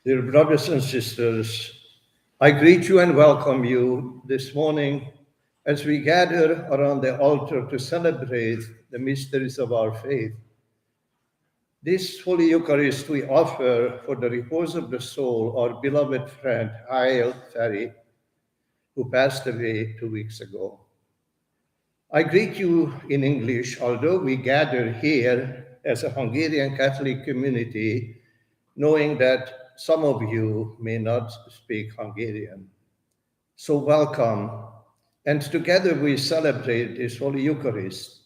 Dear brothers and sisters, I greet you and welcome you this morning as we gather around the altar to celebrate the mysteries of our faith. This Holy Eucharist we offer for the repose of the soul, our beloved friend Hail Ferry, who passed away 2 weeks ago. I greet you in English, although we gather here as a Hungarian Catholic community, knowing that some of you may not speak Hungarian. So welcome, and together we celebrate this Holy Eucharist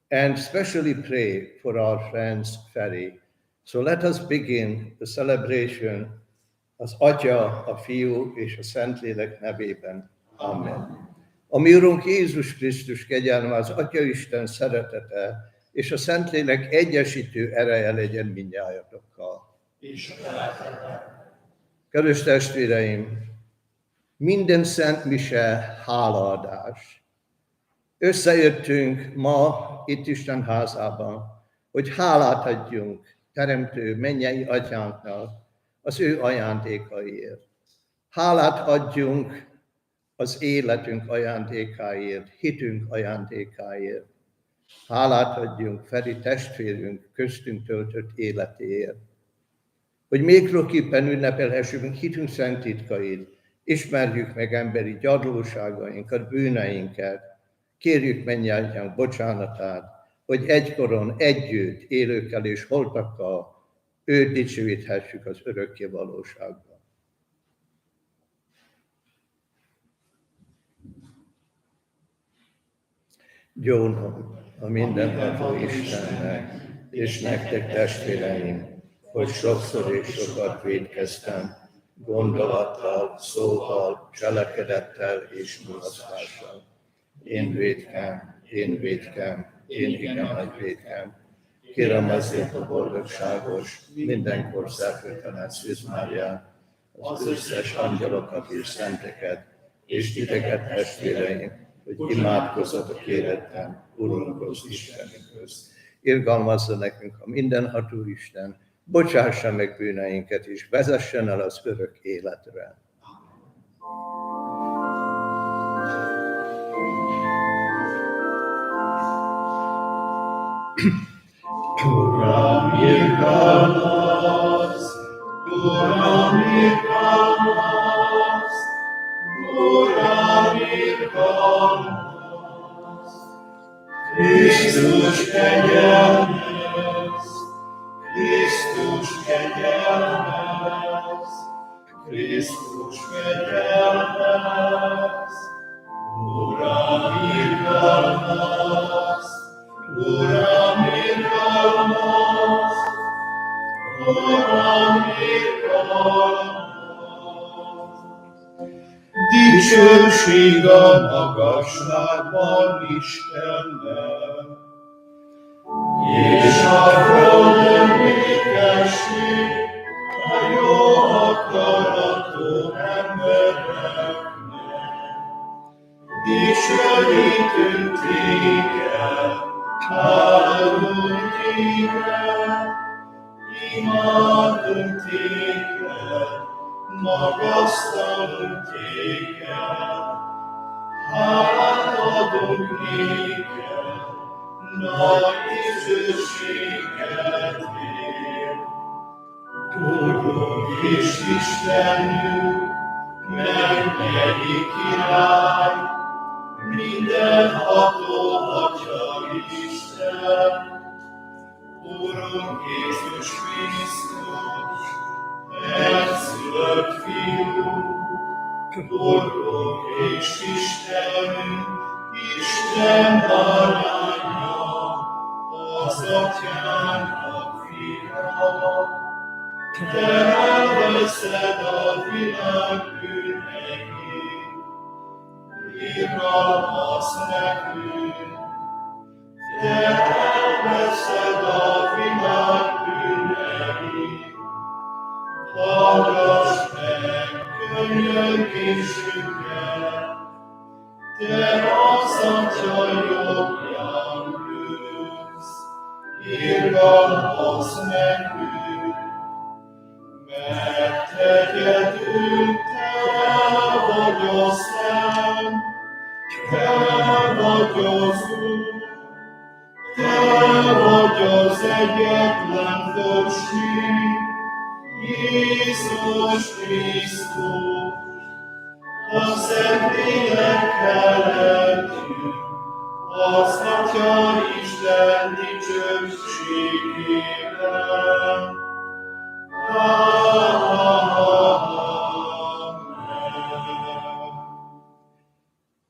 and especially pray for our friends Ferry. So let us begin the celebration az Atya, a Fiú és a Szentlélek nevében. Amen. A mi Urunk Jézus Krisztus kegyelme, az Atya Isten szeretete és a Szentlélek egyesítő ereje legyen mindnyájatokkal. Kedves testvéreim, minden Szent Mise hálaadás. Összejöttünk ma itt Isten házában, hogy hálát adjunk Teremtő mennyei Atyánknak az ő ajándékaiért. Hálát adjunk az életünk ajándékáért, hitünk ajándékáért. Hálát adjunk Feri testvérünk köztünk töltött életéért. Hogy méltóképpen ünnepelhessünk hitünk szent titkait, ismerjük meg emberi gyarlóságainkat, bűneinket, kérjük mennyájánk bocsánatát, hogy egykoron együtt élőkkel és holtakkal őt dicsőíthessük az örökké valóságban. Gyónom a mindenható Istennek, és nektek testvéreim, hogy sokszor és sokat vétkeztem, gondolattal, szóval, cselekedettel és mulasztással. Én vétkem, én igen nagy vétkem. Kérem azért a boldogságos, mindenkor szerkőtelen Szűz Máriát, az összes angyalokat és szenteket, és titeket testvéreim, hogy imádkozzatok érettem, Urunkhoz, Istenünkhöz. Irgalmazza nekünk a mindenható Isten, bocsássa meg bűneinket, és vezessen el az örök életre. Uram, irgalmaz! Uram, irgalmaz! Uram, irgalmaz! Krisztus kegyelmez! Krisztus kegyelmez! Krisztus kegyelmez! Uram, irgalmaz! Uram, irgalmaz! Uram, irgalmaz! Dicsőség a magasságban Istennek, és a földön békesség a jó akaratú embereknek. Dicsőítünk téged, áldunk téged, imádunk téged, magasztalunk téged, hálát adunk néked, nagy dicsőségedért. Urunk és Istenünk, mennyei király, mindenható Atya Isten, Urunk Jézus Krisztus, egyszülött Fiú, Urunk és Istenünk, Isten báránya, az Atyának fia. Te elveszed a világ bűneit, irgalmaz nekünk. Te elveszed a világ bűneit, hallgass meg könyörgésünket. Te az Atya jobbján ülsz, irgalmaz nekünk. Mert egyedül te vagy a Szent, te vagy az Úr, te vagy az egyetlen földség, Jézus Krisztus, a Szentlélekkel együtt, az Atya Isten dicsőségében.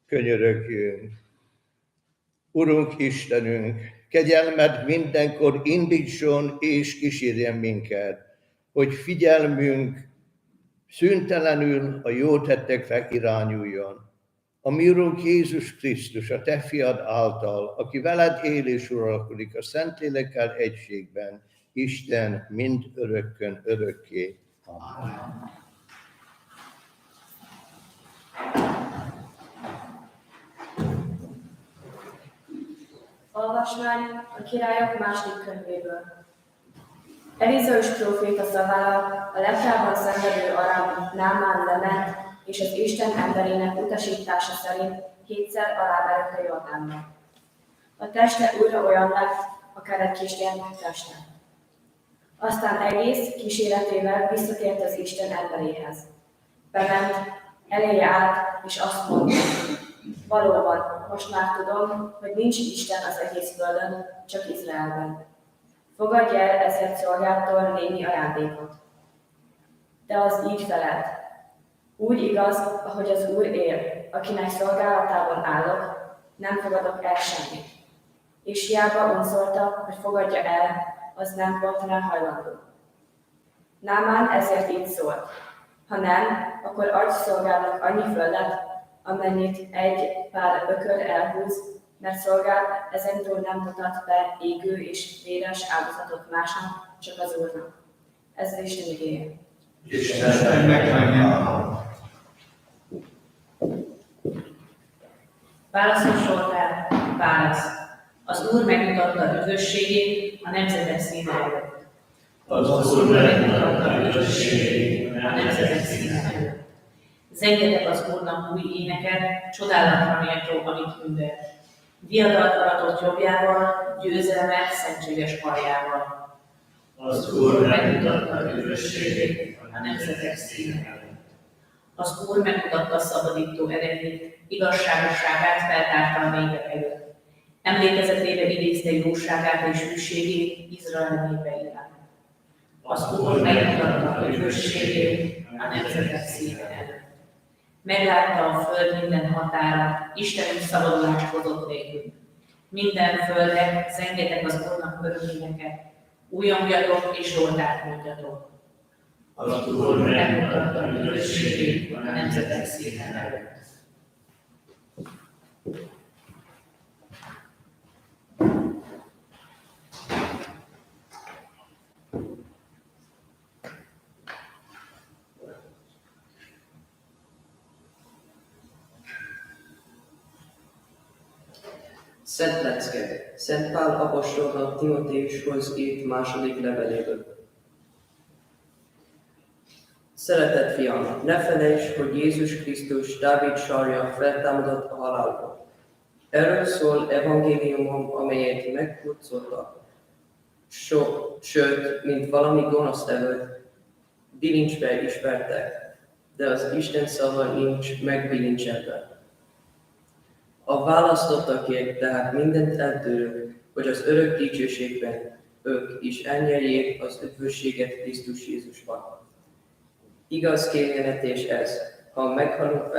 Könyörögjünk! Urunk Istenünk, kegyelmed mindenkor indítson és kísérjen minket, hogy figyelmünk szüntelenül a jó tettekre irányuljon. A mi Urunk Jézus Krisztus, a Te fiad által, aki veled él és uralkodik a Szentlélekkel egységben, Isten mind örökkön örökké. Amen. Olvasmány a Királyok második könyvéből. Elizeus próféta szavára a leprában szenvedő arab Námán lement, és az Isten emberének utasítása szerint 7-szer aláverett a Jordánba. A teste újra olyan lett, akár egy kisgyermek teste. Aztán egész kíséretével visszatért az Isten emberéhez. Bement, eléje állt, és azt mondta: valóban, most már tudom, hogy nincs Isten az egész földön, csak Izraelben. Fogadj el ezért szolgáltól némi ajándékot. De az így felelt: úgy igaz, ahogy az Úr él, akinek szolgálatában állok, nem fogadok el semmit. És hiába unszolta, hogy fogadja el, az nem volt rá hajlandó. Námán ezért így szólt: ha nem, akkor adj szolgálnak annyi földet, amennyit egy pár ökör elhúz, mert szolgált ezentúl nem mutat be égő és véres áldozatot másnak, csak az Úrnak. Ez az Isten igéje. Isten megkívánja. Válaszoltál, válasz. Az Úr megmutatta üdvösségét a nemzetek színe előtt. Az Úr megmutatta üdvösségét a nemzetek színe előtt. Zengjetek az Úrnak új éneket, csodálatra méltó, amit művelt. Diadalt aratott jobbjával, győzelmet szentséges karjával. Az Úr megmutatta üdvösségét a nemzetek színe előtt. Az Úr megmutatta szabadító erejét, igazságosságát feltárta a mennyek előtt. Emlékezetébe idézte jóságát és hűségét Izrael népe iránt. Az Úr megmutatta hűségét a nemzetek szíve előtt. Meglátta a föld minden határát, Istenünk szabadulást hozott nékünk. Minden földek, zengjetek az Úrnak öröményeket, újongjatok és Zsoltárt mondjatok. Az Úr megmutatta üdvösségét a nemzetek szíve előtt. Szent Lecke, Szent Pál apostolnak Timotéushoz írt második leveléből. Szeretett fiam, ne felejtsd, hogy Jézus Krisztus Dávid sarja feltámadott a halálból. Erről szól evangéliumom, amelyet megkurcoltak. Sőt, mint valami gonosztevőt, bilincsbe ismertek, de az Isten szava nincs megbilincselve. A választottakért tehát mindent eltörök, hogy az örök dicsőségben ők is elnyerjék az üdvösséget Krisztus Jézusban. Igaz kényelmetés ez, ha meghalunk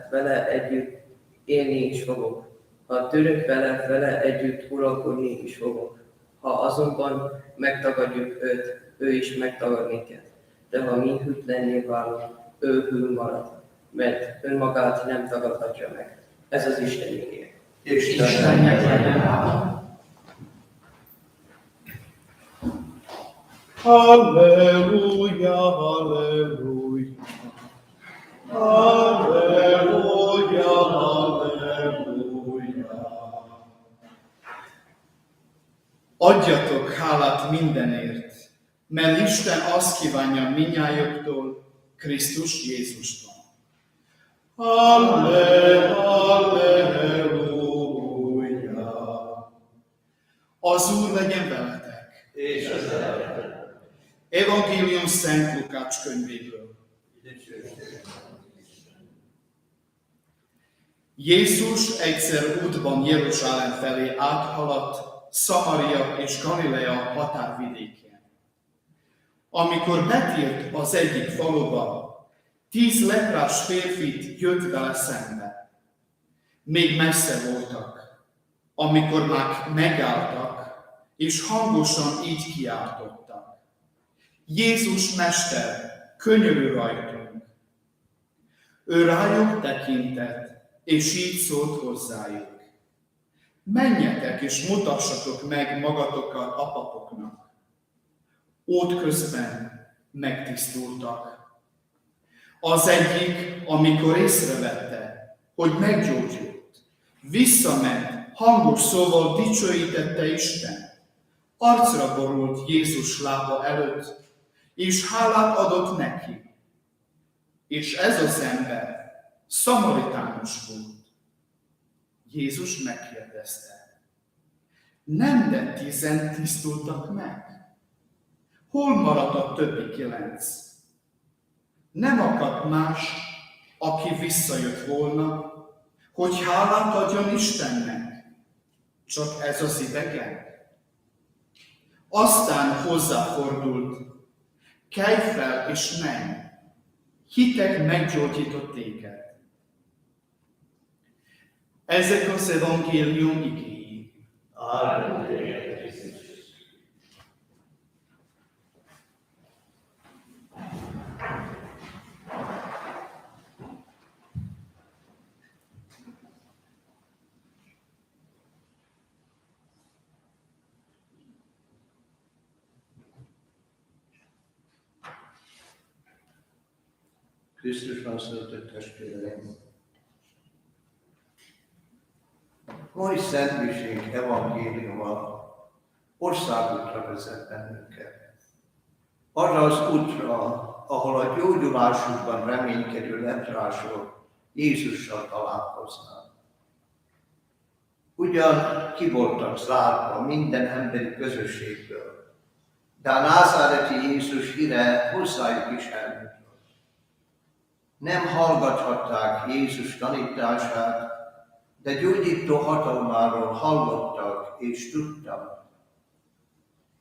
vele együtt élni is fogok. Ha törünk vele együtt uralkodni is fogok. Ha azonban megtagadjuk őt, ő is megtagad minket. De ha mi hűtlenné válunk, ő hű marad, mert önmagát nem tagadhatja meg. Ez az Isten igéje. Istennek legyen hála. Halleluja, halleluja. Halleluja, halleluja. Adjatok hálát mindenért, mert Isten azt kívánja minnyájoktól Krisztus Jézusban. Halleluja. Az Úr legyen veletek. És az elvet. Evangélium Szent Lukács könyvéből. Jézus egyszer útban Jeruzsálem felé áthaladt Szamaria és Galilea határvidékén. Amikor betért az egyik faluba, 10 leprás férfit jött vele szembe. Még messze voltak, amikor már megálltak, és hangosan így kiáltottak. Jézus Mester, könyörülj rajtunk! Ő rájuk tekintett, és így szólt hozzájuk. Menjetek és mutassatok meg magatokat a papoknak. Útközben megtisztultak. Az egyik, amikor észrevette, hogy meggyógyult, visszament, hangos szóval dicsőítette Isten. Arcra borult Jézus lába előtt, és hálát adott neki. És ez az ember szamaritánus volt. Jézus megkérdezte, nem de 10 tisztultak meg? Hol maradt a többi 9? Nem akadt más, aki visszajött volna, hogy hálát adjon Istennek, csak ez az idegen. Aztán hozzáfordult, kelj fel és menj, hitek meggyógyított téged. Ezek az evangélium igéi. Halleluja. Krisztusban szeretett testvéreim! Mai szentmisénk evangéliuma országútra vezet bennünket. Arra az útra, ahol a gyógyulásukban reménykedő leprások Jézussal találkoznak. Ugyan ki voltak zárva minden emberi közösségből, de a názáreti Jézus híre hozzájuk is eljutott. Nem hallgathatták Jézus tanítását, de gyógyító hatalmáról hallottak és tudtak.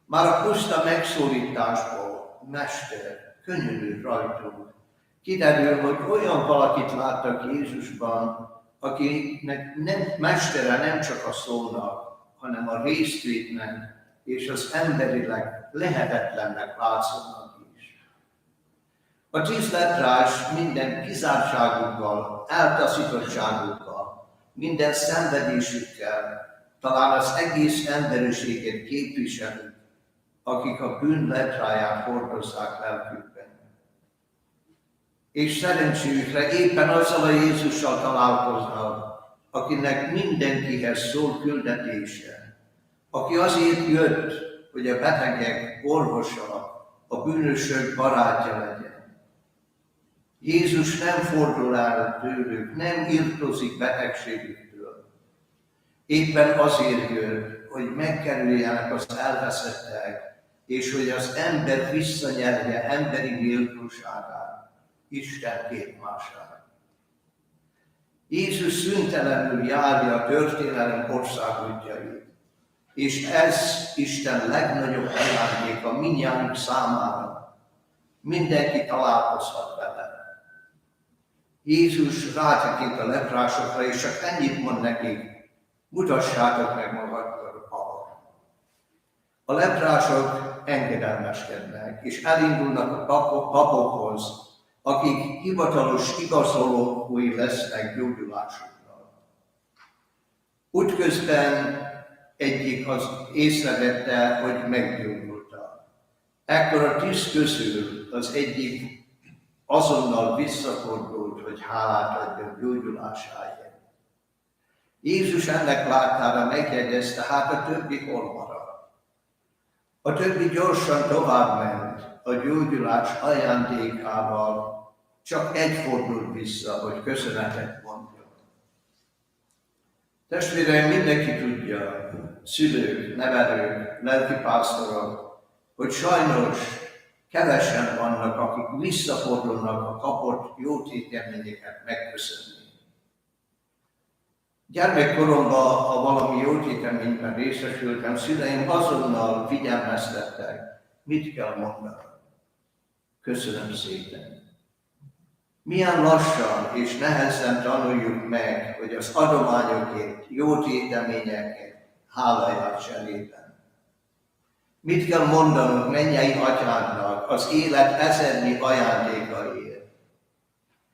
Már a puszta megszólításból, Mester, könyörülj rajtunk, kiderül, hogy olyan valakit láttak Jézusban, akinek mestere nem csak a szónak, hanem a részvétnek és az emberileg lehetetlennek látszónak is. A 10 leprás minden kizártságukkal, eltaszítottságukkal, minden szenvedésükkel, talán az egész emberiséget képviselik, akik a bűn lepráját hordozzák lelkükben. És szerencséjükre éppen azzal a Jézussal találkoznak, akinek mindenkihez szól küldetése, aki azért jött, hogy a betegek orvosa, a bűnösök barátja legyen. Jézus nem fordul el tőlük, nem irtózik betegségüktől. Éppen azért jött, hogy megkerüljenek az elveszettek, és hogy az ember visszanyerje emberi méltóságát, Isten képmását. Jézus szüntelenül járja a történelem országútjait, és ez Isten legnagyobb ajándéka mindnyájunk számára. Mindenki találkozhat vele. Jézus rátekint a leprásokra, és csak ennyit mond nekik: mutassátok meg magatoknak papot. A leprások engedelmeskednek, és elindulnak a papokhoz, akik hivatalos igazolói lesznek gyógyulásukra. Útközben egyik az észrevette, hogy meggyógyulta. Ekkor a 10 közül az egyik azonnal visszafordult, hogy hálát adjon gyógyulásáért. Jézus ennek láttára megjegyezte, hát a többi hol maradt. A többi gyorsan továbbment a gyógyulás ajándékával, csak egy fordult vissza, hogy köszönetet mondjon. Testvéreim, mindenki tudja, szülők, nevelők, lelkipásztorok, hogy sajnos kevesen vannak, akik visszafordulnak a kapott jó téteményeket megköszönni. Gyermekkoromban, ha valami jó téteményben részesültem, szüleim azonnal figyelmeztettek, mit kell mondani. Köszönöm szépen. Milyen lassan és nehezen tanuljuk meg, hogy az adományokért, jó téteményekért hálaját cserében. Mit kell mondanunk mennyei atyánknak az élet ezernyi ajándékaiért?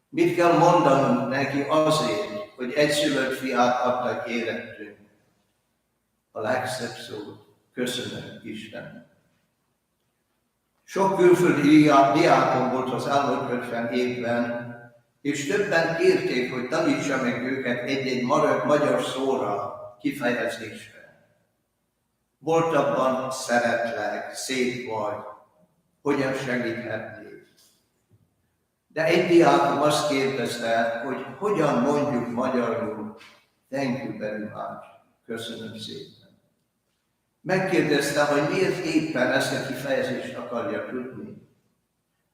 Mit kell mondanunk neki azért, hogy egyszülött fiát adtak érettünk? A legszebb szót: köszönöm Isten. Sok külföldi diákom volt az elmúlt 50 évben, és többen kérték, hogy tanítsa meg őket egy-egy magyar szóra, kifejezésre. Volt abban szeretlek, szép vagy, hogyan segíthetnék. De egy diákom azt kérdezte, hogy hogyan mondjuk magyarul, thank you very much, köszönöm szépen. Megkérdezte, hogy miért éppen ezt a kifejezést akarja tudni.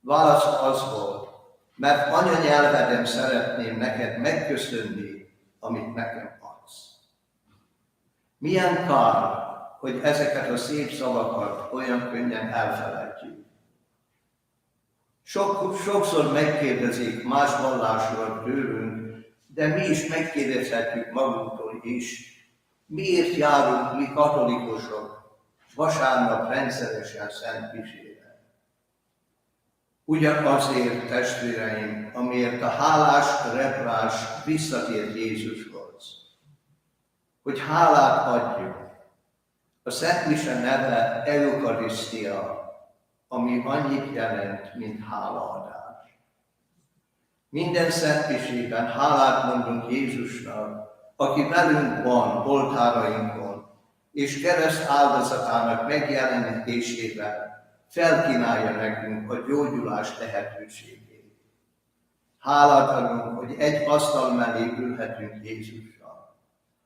Válasz az volt, mert anyanyelveden szeretném neked megköszönni, amit nekem adsz. Milyen kár, hogy ezeket a szép szavakat olyan könnyen elfelejtjük. Sokszor megkérdezik más vallásról tőlünk, de mi is megkérdezhetjük magunktól is, miért járunk mi katolikusok vasárnap rendszeresen Szent Misére. Ugyanazért, testvéreim, amiért a hálás leprás visszatért Jézushoz, hogy hálát adjuk. A Szent Mise neve Eukarisztia, ami annyit jelent, mint hálaadás. Minden Szent Misében hálát mondunk Jézusnak, aki velünk van oltárainkon, és kereszt áldozatának megjelenítésével felkínálja nekünk a gyógyulás lehetőségét. Hálát adunk, hogy egy asztal mellé ülhetünk Jézussal.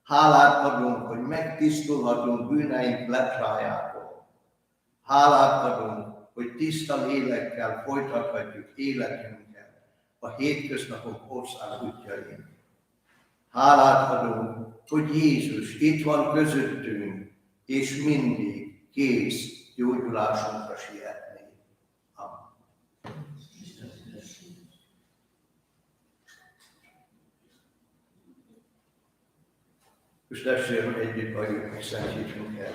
Hálát adunk, hogy megtisztulhatunk bűneink leprájából. Hálát adunk, hogy tiszta lélekkel folytathatjuk életünket, a hétköznapok országútjain. Hálát adunk, hogy Jézus itt van közöttünk, és mindig kész gyógyulásunkra sietni. Amen. És testvérem, együtt vagyunk, és szentítünk el.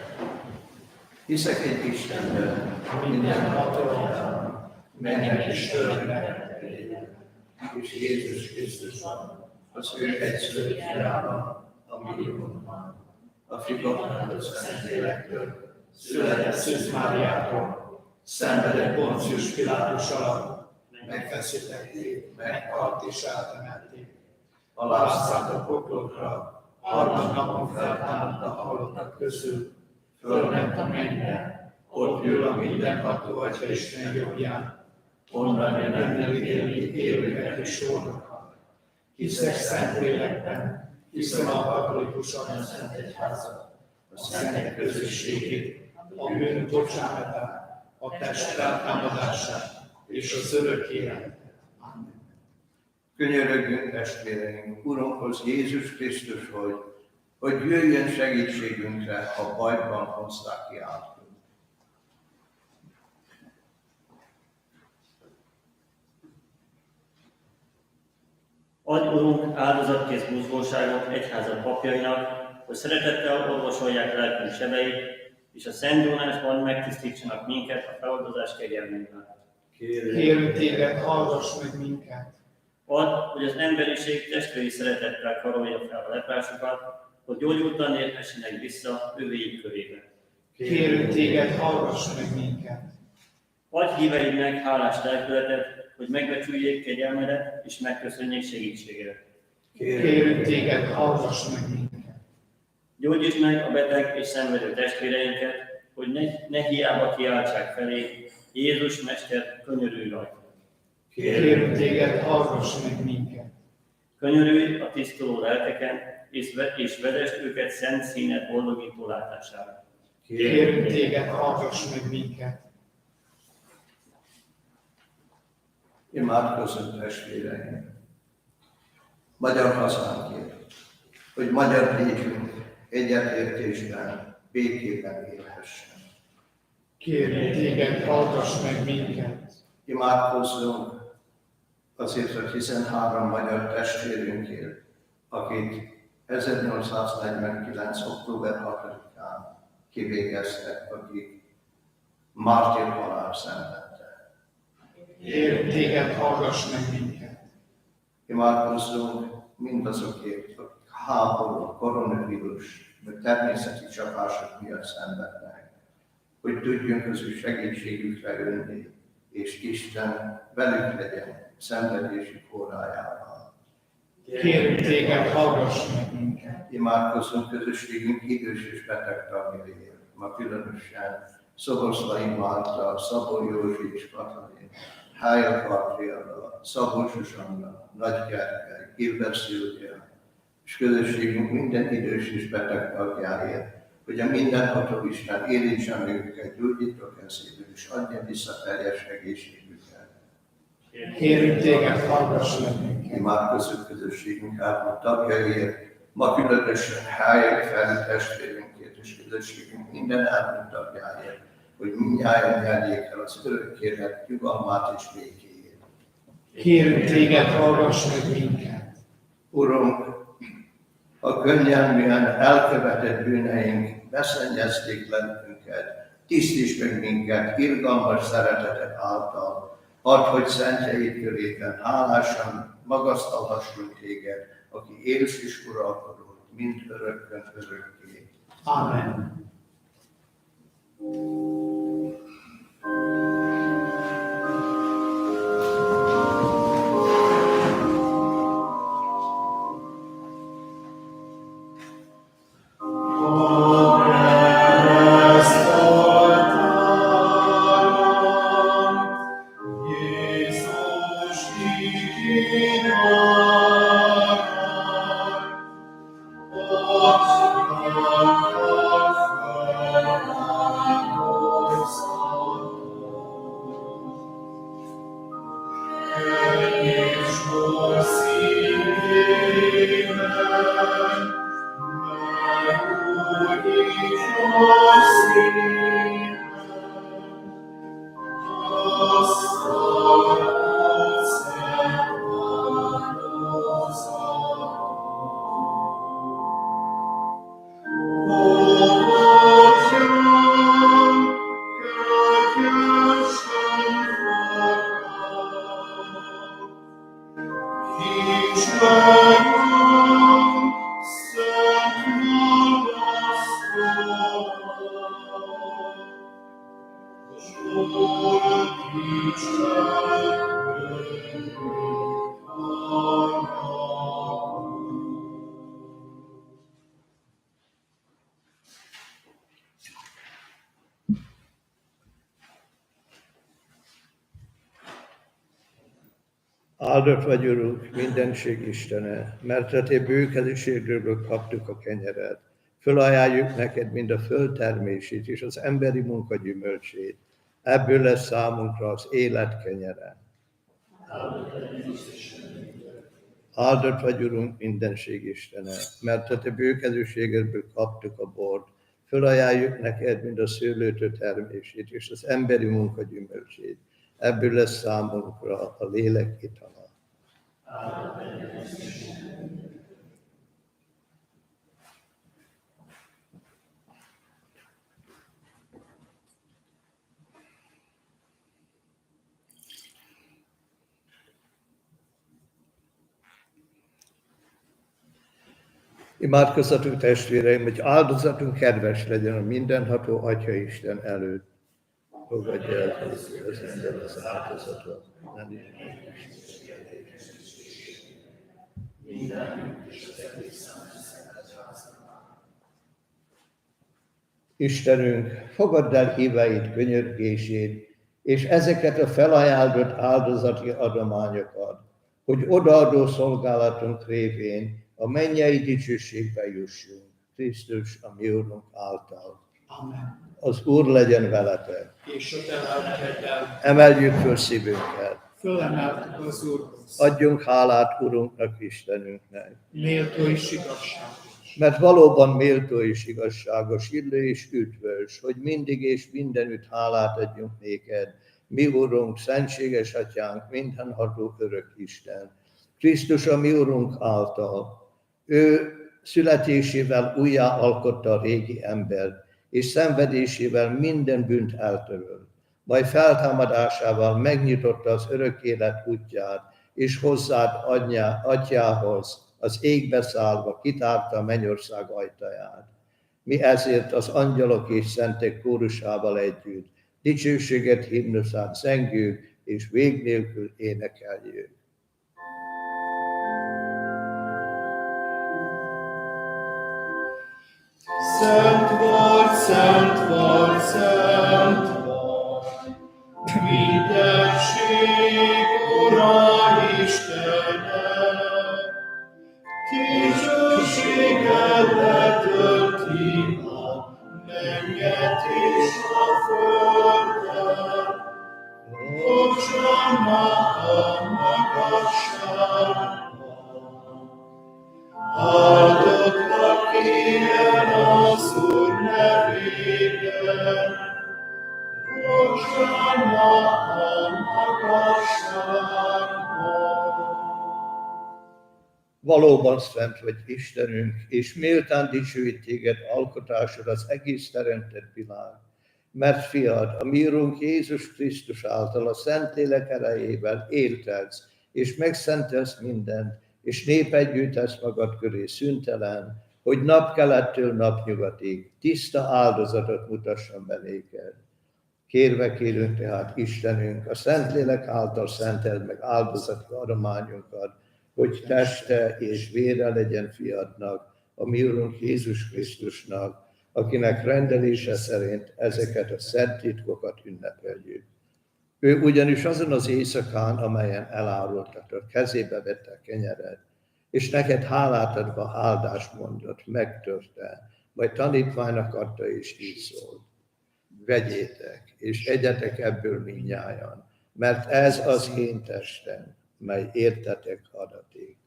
Hiszek egy Istenben, minden hatalommal, mennek és törnek, és Jézus Krisztusban, az ő egyszülött fiában, a mi Urunkban, a fiatal Szentlélektől, született Szűz Máriától, szenvedett Poncius Pilátus alatt, megfeszítették, meghalt és eltemették. Alászállt a poklokra, harmadnapon feltámadt a halottak közül, fölment a mennybe, ott ül a mindenható Atya Isten jobbján, onnan jön elítélni élőket és sórokat. Hiszek Szentlélekben, hiszem a katolikus Szent Egyházat, a szentek közösségét, a bűnök bocsánatát, a test feltámadását és az örök életet. Amen. Könyörögjünk, testvéreink, Urunkhoz, Jézus Krisztus, hogy jöjjön segítségünkre, ha bajban hozzá kiáltunk. Adj, Urunk, áldozatkész buzgóságot egyházad papjainak, hogy szeretettel orvosolják lelkünk sebeit, és a szentgyónásban megtisztítsanak minket a feloldozás kegyelmével. Kérünk téged, hallgass meg minket. Add, hogy az emberiség testvéri szeretettel karolja fel a leprásokat, hogy gyógyultan érhessenek vissza övéik körébe. Kérünk téged, hallgass meg minket. Adj híveidnek hálás lelkületet, hogy megbecsüljék kegyelmedet és megköszönjék segítségedet. Kérünk téged, hallgass meg minket. Gyógyítsd meg a beteg és szenvedő testvéreinket, hogy ne hiába kiáltsák felé, Jézus Mester, könyörülj rajta. Kérünk téged, hallgass meg minket. Könyörülj a tisztuló lelkeken, és vezesd őket szent színet boldogító látására. Kérünk téged, hallgass meg minket. Imádkozzunk, testvéreim, magyar hazánkért, hogy magyar népünk egyetértésben, békében élhessen. Kérünk téged, hallgass meg minket. Imádkozzunk azért a 13 magyar testvérünkért, akit 1849. október 6-án kivégeztek, akik mártírhalál szenvedtek. Kérünk téged, hallgass meg minket. Imádkozzunk mindazokért, akik háború, koronavírus, vagy természeti csapások miatt szenvednek, hogy tudjunk az ő segítségükre önni, és Isten velük legyen szenvedésük órájában. Kérünk téged, hallgass meg minket. Imádkozzunk közösségünk idős és beteg tagjaiért, ma különösen Szoboszlai Márta, Szabó Józsi és Katalin, Hája Katriana, Szabó Zsuzsanna, Nagy Gergely, Gilbert Szilvia, és közösségünk minden idős és beteg tagjáért, hogy a mindenható Isten érintsen őket gyógyító kezéből, és adja vissza teljes egészségüket. Kérünk téged, hallgass meg minket. Imádkozzunk közösségünk által tagjaiért, ma különösen Hájék felül testvérünkért és közösségünk minden elmúlt tagjáért, hogy mindnyájan nyerjék el az örök élet nyugalmát és békéjét. Kérünk téged, hallgass meg minket. Urunk, a könnyelműen elkövetett bűneink beszennyezték lelkünket, tisztíts meg minket irgalmas szereteted által, add, hogy szentjeid körében hálásan magasztalhassunk téged, aki élsz és uralkodol, mind örökkön örökké. Amen. Amen. Áldott vagy, Urunk, mindenség Istene, mert a Te bőkezűségről kaptuk a kenyeret. Fölajánljuk neked mind a földtermését és az emberi munka gyümölcsét. Ebből lesz számunkra az élet kenyere. Áldott vagy, Urunk, mindenség Istene, mert a Te bőkezűségedből kaptuk a bort. Fölajánljuk neked mind a szőlőtő termését és az emberi munka gyümölcsét. Ebből lesz számunkra a lélek itala. Imádkozzatunk, testvéreim, hogy áldozatunk kedves legyen a mindenható Atya Isten előtt. Fogadja el az áldozatot. Istenünk, fogadd el híveid könyörgését, és ezeket a felajánlott áldozati adományokat, hogy odaadó szolgálatunk révén a mennyei dicsőségbe jussunk, Krisztus, a mi Úrunk által. Amen. Az Úr legyen veletek. És a te lelkeddel Emeljük föl szívünket. fölemeltük az Úrhoz. Adjunk hálát Urunknak, Istenünknek. Méltó és igazságos. Mert valóban méltó és igazságos, illő és üdvös, hogy mindig és mindenütt hálát adjunk néked, mi Urunk, szentséges Atyánk, mindenható örök Isten. Krisztus a mi Urunk által. Ő születésével újjá alkotta a régi embert, és szenvedésével minden bűnt eltörölt. Majd feltámadásával megnyitotta az örök élet útját, és hozzád Atyához, az égbe szállva kitárta a mennyország ajtaját. Mi ezért az angyalok és szentek kórusával együtt dicsőséget, himnuszát zengjük, és vég nélkül énekeljük. Szent vagy, szent vagy, szent vagy, mindenség Ura Istenem, dicsőséggel letölti a mennyet és a földet, Hossanna a magasságban. Áldottnak éljen az Úr nevében, Hossanna a magasságban. Valóban szent vagy Istenünk, és méltán dicsőít téged alkotásod az egész teremtett világ. Mert fiad, a mi Urunk Jézus Krisztus által a Szentlélek erejével éltetsz, és megszentelsz mindent, és népet gyűjtesz magad köré szüntelen, hogy napkelettől napnyugatig tiszta áldozatot mutasson be néked. Kérve kérünk tehát Istenünk, a Szentlélek által szenteld meg áldozati adományunkat, hogy teste és vére legyen fiadnak, a mi Urunk Jézus Krisztusnak, akinek rendelése szerint ezeket a szent titkokat ünnepeljük. Ő ugyanis azon az éjszakán, amelyen elárultatod, kezébe vette a kenyeret, és neked hálát adva áldást mondott, megtörte, majd tanítványnak adta, és így szólt. Vegyétek, és egyetek ebből mindnyájan, mert ez az én testem, mely értetek adaték.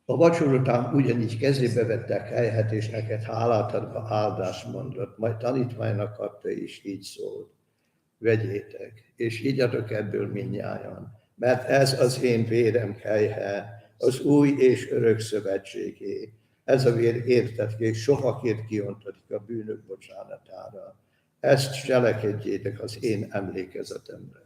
A vacsora után ugyanígy kezébe vette a kelyhet, és neked hálát adva áldást mondott, majd tanítványnak adta, és így szólt. Vegyétek, és igyatok ebből mindnyájan, mert ez az én vérem kelyhe, az új és örök szövetségé. Ez a vér értetek és sokakért kiontatik a bűnök bocsánatára. Ezt cselekedjétek az én emlékezetemre.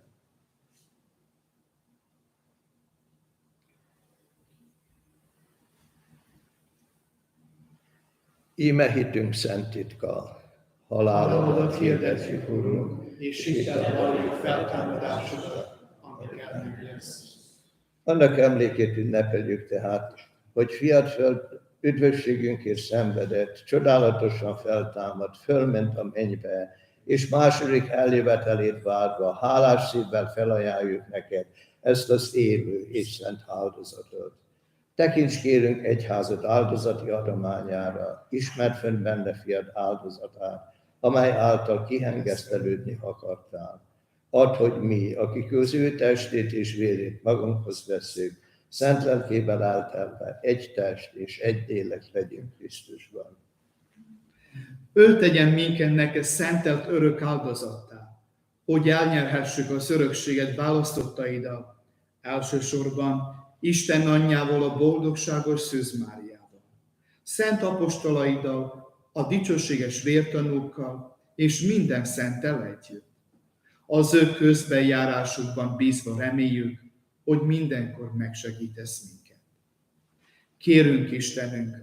Íme hitünk szent titka, halálodat hirdetjük, Urunk, és hittel valljuk feltámadásodat, amikor megjössz. Annak emlékét ünnepeljük tehát, hogy fiad föl üdvösségünkért szenvedett, csodálatosan feltámadt, fölment a mennybe, és második eljövetelét várva, hálás szívvel felajánljuk neked ezt az élő és szent áldozatot. Tekints kérünk egyházad áldozati adományára, ismert fönn benne fiad áldozatát, amely által kihengesztelődni akartál. Add, hogy mi, akik az ő testét és vérét magunkhoz veszünk, szent lelkével eltelve egy test és egy lélek legyünk Krisztusban. Ő tegyen minket neked szentelt örök áldozattá, hogy elnyerhessük az örökséget választottaidat, elsősorban Isten anyjával, a boldogságos Szűz Máriával, szent apostolaiddal, a dicsőséges vértanúkkal és minden szenttel együtt. Az ő közbenjárásukban bízva reméljük, hogy mindenkor megsegítesz minket. Kérünk Istenünk,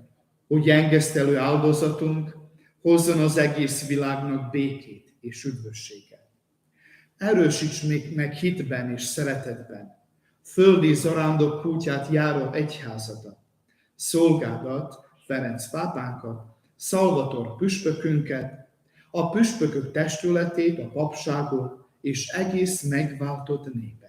hogy engesztelő áldozatunk hozzon az egész világnak békét és üdvösséget. Erősíts még meg hitben és szeretetben, földi zarándok útját járó egyházadat, szolgádat, Ferenc pápánkat, Szalvator püspökünket, a püspökök testületét, a papságot és egész megváltott népedet.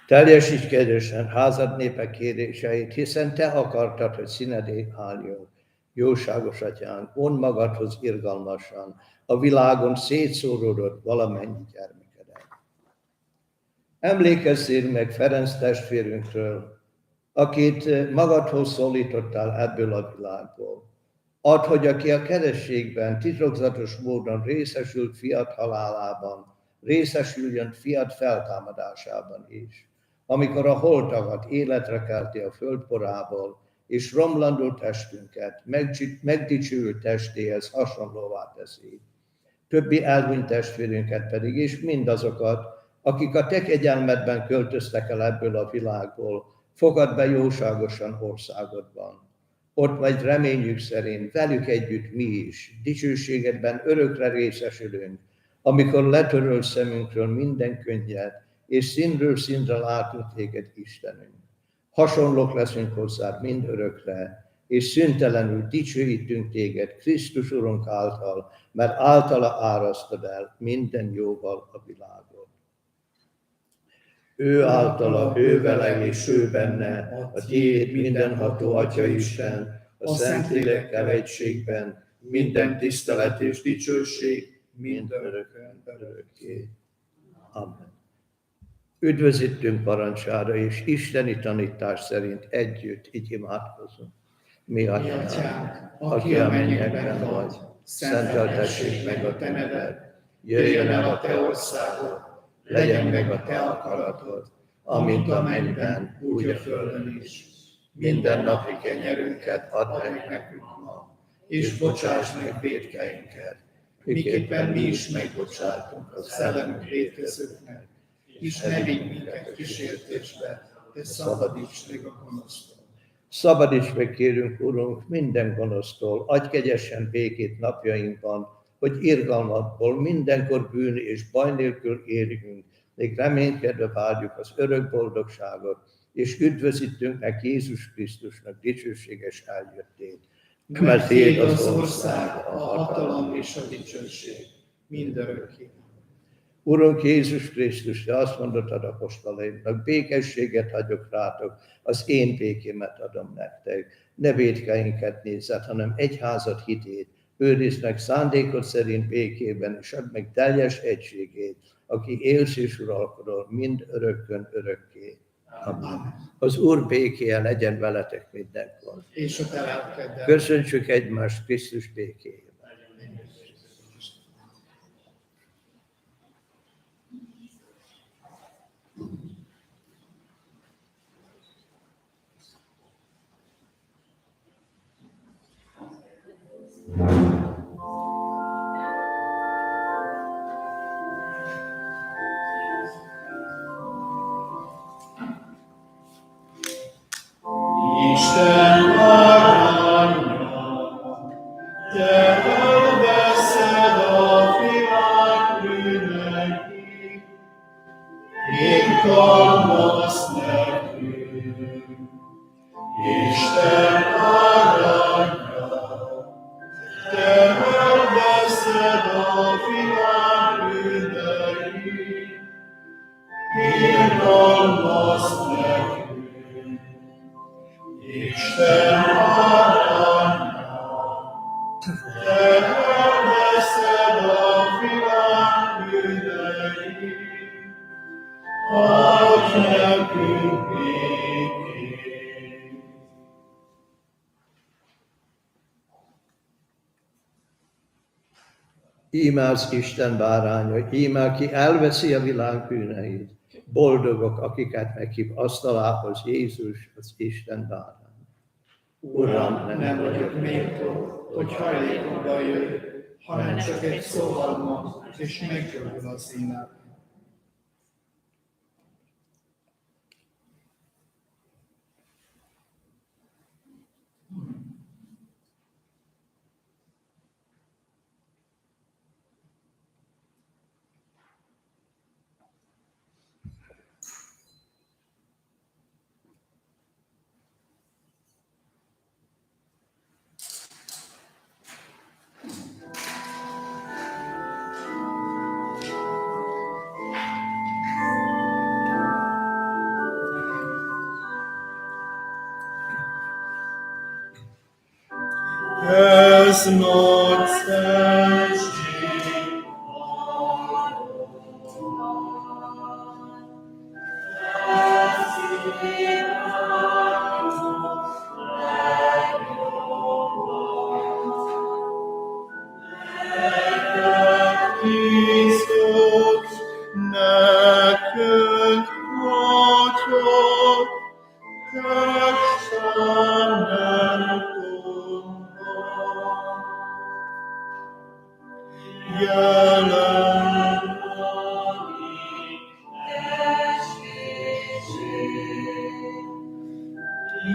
Teljesíts kedvesen házad népek kéréseit, hiszen te akartad, hogy színedé álljon. Jóságos atyánk, vondd magadhoz irgalmasan a világon szétszóródott valamennyi gyermekedet. Emlékezzél meg Ferenc testvérünkről, akit magadhoz szólítottál ebből a világból. Add, hogy aki a kerességben titokzatos módon részesült fiat halálában, részesüljön fiat feltámadásában is, amikor a holtakat életre kelti a földporából, és romlandó testünket megdicsőült testéhez hasonlóvá teszi. Többi elhunyt testvérünket pedig, és mindazokat, akik a te kegyelmedben költöztek el ebből a világból, fogadd be jóságosan országodban. Ott majd reményük szerint velük együtt mi is, dicsőségedben örökre részesülünk, amikor letöröl szemünkről minden könnyet, és színről színre látunk téged, Istenünk. Hasonlók leszünk hozzád mind örökre, és szüntelenül dicsőítünk téged Krisztus Urunk által, mert általa árasztod el minden jóval a világot. Ő általa, ő vele és ő benne, a tiéd mindenható Atya Isten, a Szentlélekkel egységben, minden tisztelet és dicsőség, mind örökön örökké. Amen. Üdvözítünk parancsára, és isteni tanítás szerint együtt így imádkozunk. Mi atyánk, aki a mennyekben vagy, szenteltessék meg a te neved, jöjjön el a te országod, legyen meg a te akaratod, amint a mennyben, úgy a földön is. Minden napi kenyerünket add meg nekünk ma, és bocsáss meg vétkeinket, miképpen mi is megbocsátunk az ellenünk vétkezőknek, és ne vigy minket kísértésbe, de szabadíts meg a gonosztól. Szabadíts meg, kérünk, Urunk, minden gonosztól, adj kegyesen békét napjainkban, hogy irgalmadból mindenkor bűn és baj nélkül érjünk, még reménykedve várjuk az örök boldogságot, és üdvözítünk meg Jézus Krisztusnak dicsőséges eljöttét. Mert tiéd az ország, a hatalom és a dicsőség mindörökké. Urunk Jézus Krisztus, te azt mondottad apostolaimnak, békességet hagyok rátok, az én békémet adom nektek. Ne vétkeinket nézzed, hanem egyházad hitét, őrizd meg szándékod szerint békében, és add meg teljes egységét, aki élsz és uralkodol mind örökkön örökké. Amen. Az Úr békéje legyen veletek mindenkor. És a te lelkeddel. Köszöntsük egymást Krisztus békéjével. Nékalmasz nekünk, Isten aranya, te elveszed a világ bűneit, irgalmaz nekünk, Isten aranya, te elveszed a világ bűneit, adj nekünk békét. Íme az Isten báránya, íme, aki elveszi a világ bűneit. Boldogok, akiket meghív asztalához Jézus, az Isten bárány. Uram, Nem vagyok méltó, hogy hajlékomba jöjj, hanem csak egy szóval mond, és meggyógyul az én lelkem. Ez nagy szentség, Krisztus, nekünk vagyok, jelen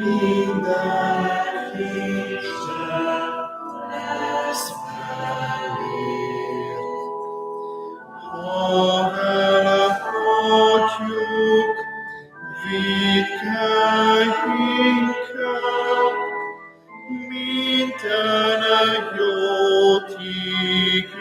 minden Isten lesz felért. Ha vele hagyjuk vétkeinket, mindenek jót ígér.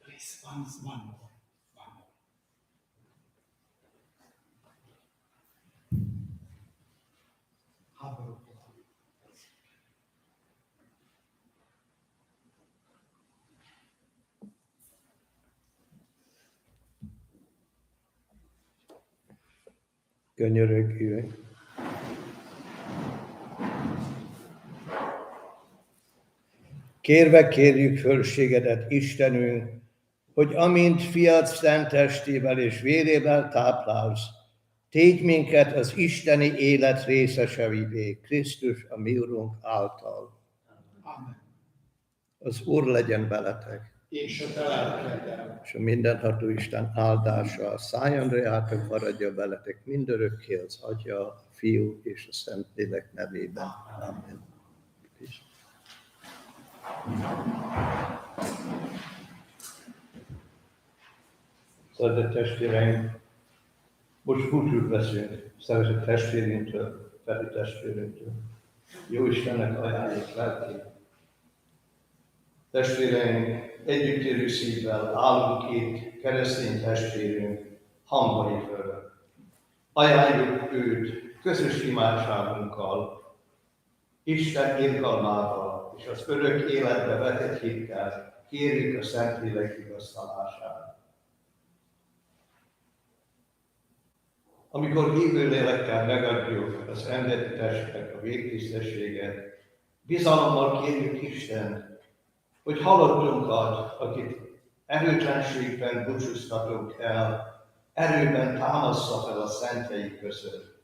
Please, one more. Könyörögjünk. Kérve kérjük fölségedet, Istenünk, hogy amint fiad szent testével és vérével táplálsz, tégy minket az isteni élet részeseivé, Krisztus a mi Urunk által. Amen. Az Úr legyen veletek, És a te lelkeddel. és a mindenható Isten áldása szálljon reátok, maradja veletek mindörökké az Atya, a Fiú és a Szentlélek nevében. Amen. Szeretett testvéreim, most búcsút veszünk szeretett testvérünktől, Feri testvérünktől. Jó Istennek ajánljuk lelkét. Testvéreim, együttérő szívvel állunk itt keresztény testvérünk hamvai fölött. Ajánljuk őt közös imádságunkkal, Isten irgalmával és az örök életbe vetett hittel kérjük a Szentlélek vigasztalását. Amikor hívő lélekkel megadjuk az emberi testnek a végtisztességet, bizalommal kérjük Istent, hogy halottunkat, akit erőtlenségben búcsúztatunk el, erőben támassza fel a szentjei között,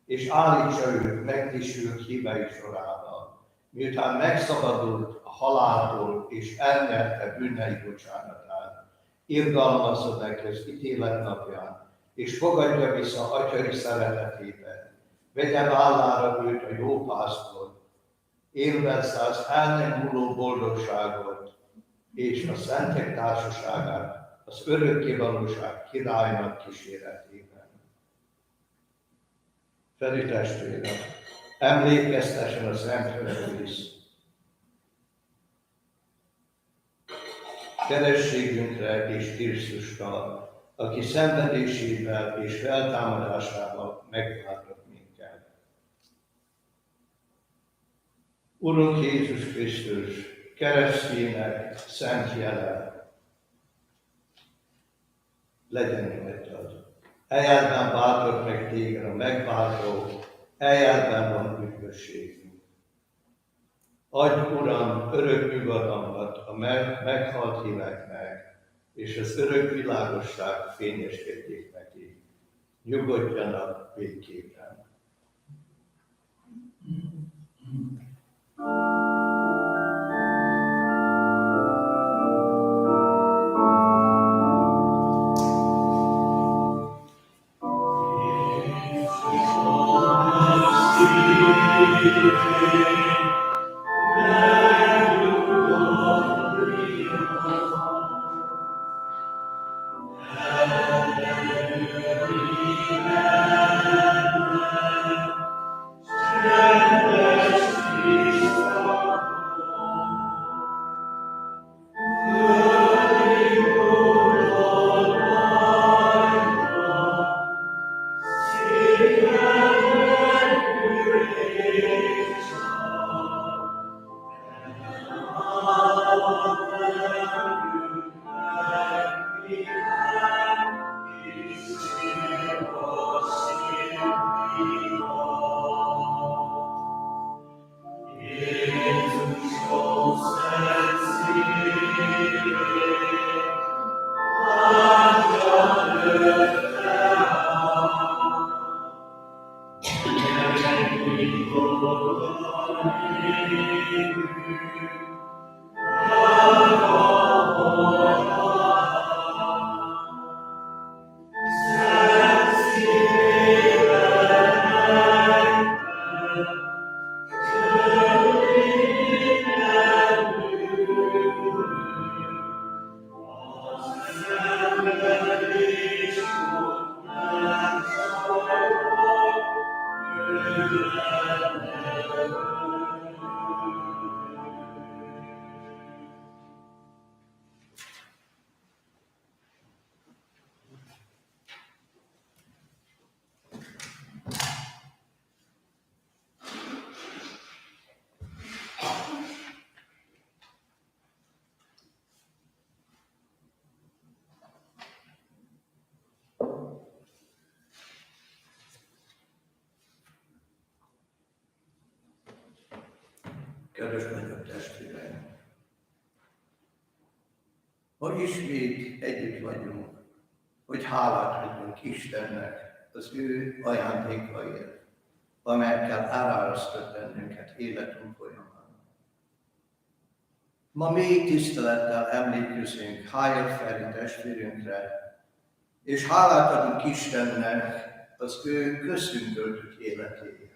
és állítsa őt megdicsült hívei sorába, miután megszabadult a haláltól és elnyerte bűnei bocsánatát, irgalmazza neki az ítélet napján, és fogadja vissza atyai szeretetébe, vegye vállára őt a jó pásztor, élvezze az el nem múló boldogságot és a szentek társaságát az örökkévalóság királynak kíséretében. Feri testvérem, emlékeztessen a Szentre Krisz kerességünkre és Krisztusra, aki szenvedésével és feltámadásával megváltott minket. Urunk Jézus Krisztus, keresztjének szent jele, legyen rajtad. Eljártban váltott meg téged a megváltó, eljártban van üdvösségünk. Adj, Uram, örök nyugalmat a meghalt híveknek, és az örök világosság fényeskedjék neki. Nyugodjanak békében. Kedves nagyobb testvéreim! Ma ismét együtt vagyunk, hogy hálát adjunk Istennek az ő ajándékaiért, amelyekkel elárasztott bennünket életünk folyamán. Ma mély tisztelettel emlékezünk Hájel Feri testvérünkre, és hálát adunk Istennek az ő köztünk töltött életéért.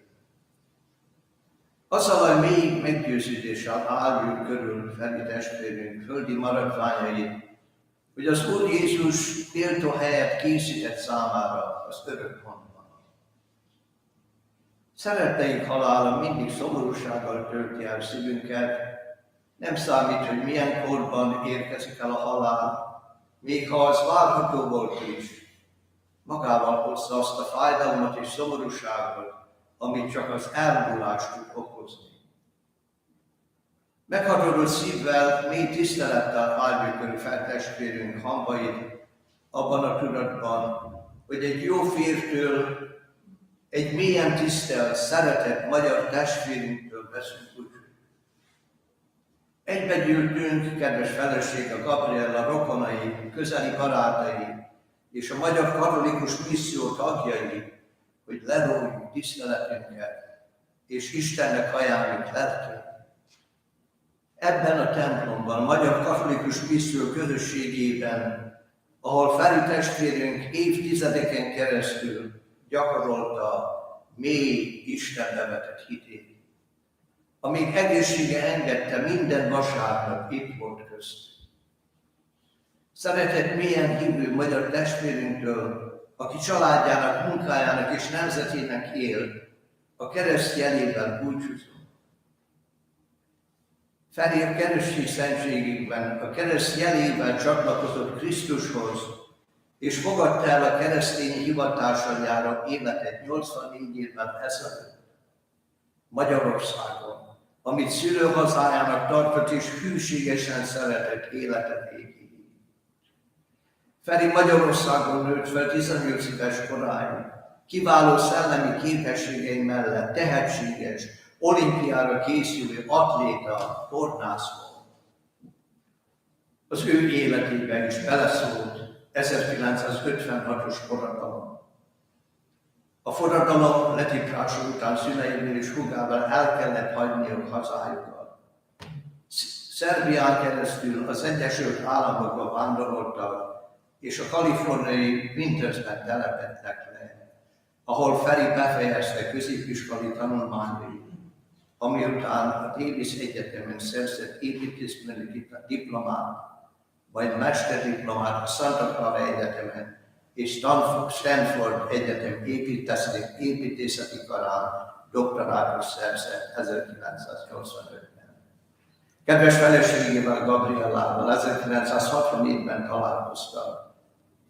Azzal a mély meggyőződéssel álljuk körül Feri testvérünk földi maradványait, hogy az Úr Jézus méltó helyet készített számára az örök honban. Szeretteink halála mindig szomorúsággal tölti el szívünket, nem számít, hogy milyen korban érkezik el a halál, még ha az várható volt is, magával hozza azt a fájdalmat és szomorúságot, amit csak az elmúlás tud okozni. Meghatodott szívvel, mély tisztelettel álljuk fel testvérünk hamvait, abban a tudatban, hogy egy jó fértől, egy mélyen tisztelt, szeretett magyar testvérünktől veszünk búcsút. Egybegyűltünk, kedves felesége Gabriella, rokonai, közeli barátai és a Magyar Katolikus Misszió tagjai, hogy lerójuk tiszteletünket, és Istennek ajánljuk lelkünket. Ebben a templomban, a Magyar Katolikus Misszió közösségében, ahol Feri testvérünk évtizedeken keresztül gyakorolta mély Istenbe vetett hitét. Amíg egészsége engedte, minden vasárnap itt volt közt. Szeretett mélyen hívő magyar testvérünktől, aki családjának, munkájának és nemzetének él, a kereszt jelével búcsúzunk. Feri a keresztény szentségükben, a kereszt jelével csatlakozott Krisztushoz, és fogadta el a keresztény hivatáson járó életet 84 évvel ezelőtt Magyarországon, amit szülőhazájának tartott és hűségesen szeretett élete végéig. Feri Magyarországon nőtt fel 18 éves koráig, kiváló szellemi képességei mellett tehetséges, olimpiára készülő atléta, tornász volt. Az ő életében is beleszólt 1956-os forradalom. A forradalom letiprása után szüleivel és húgával el kellett hagyniuk hazájukat. Szerbián keresztül az Egyesült Államokba vándoroltak, és a kaliforniai Wintersben telepedtek le, ahol Feri befejezte középiskolai tanulmányait, ami után a Davis Egyetemen szerzett építészmérnöki diplomát, majd mesterdiplomát a Santa Clara Egyetemen és Stanford Egyetem építészeti karán doktorátus szerzett 1985-ben. Kedves feleségével, Gabriellával 1964-ben találkoztak,